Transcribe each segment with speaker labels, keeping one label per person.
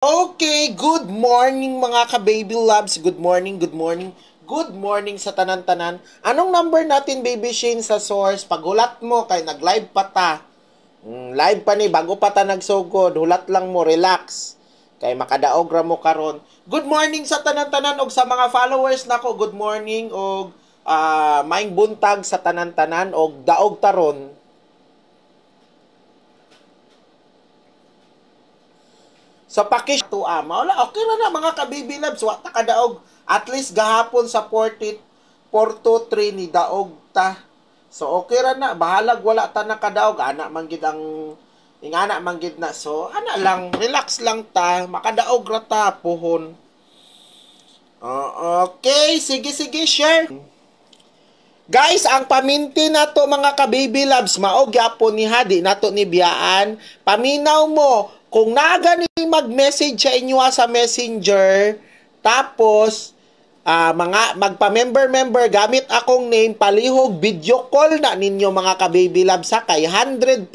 Speaker 1: Okay, good morning mga ka-baby loves. Good morning, good morning. Good morning sa tanan-tanan. Anong number natin, Baby Shane, sa source? Paghulat mo, kay nag-live pa ta. Live pa ni, bago pa ta nagsugod. Hulat lang mo, relax. Kay makadaog ra mo karon. Good morning sa tanan-tanan og sa mga followers nako. Good morning og maing buntag sa tanan-tanan og daog taron. Sa pakis to wala okay ra na mga ka-baby loves, wa ta kadaog at least gahapon sa Porto 3 ni daog ta. So okay ra na, bahalag wala ta nakadaog, ana man gid ang ingana man gid na. So ana lang, relax lang ta, makadaog ra ta pohon. Okay, sige share. Guys, ang paminti nato mga ka-baby loves, mao gyapon ni hadi nato ni biyaan. Paminaw mo kung naga ni mag-message sa inyo sa Messenger, tapos mga magpa-member gamit akong name, palihog video call na ninyo mga ka-baby loves, sa kay 100%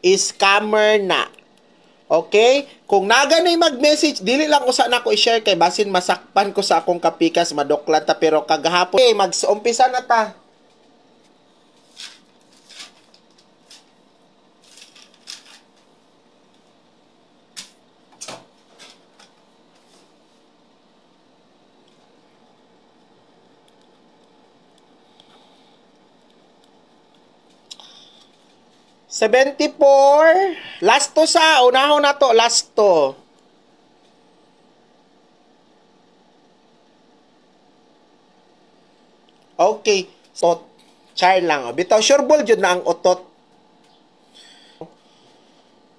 Speaker 1: is scammer na. Okay? Kung naga na mag-message, dili lang usa na ko i-share kay basin masakpan ko sa akong kapikas, madoklan ta, pero kagahapon mag-umpisa na ta. $74. Last to sa, unahon na to, last to. Okay. So, char lang. Bitaw, sure ball yun na ang otot.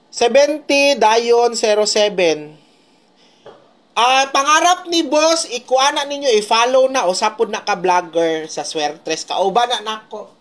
Speaker 1: 70, dayon, 07. Pangarap ni boss, ikuha na ninyo, i-follow na, o sapod na ka-vlogger sa Swertres. Kauba na nako.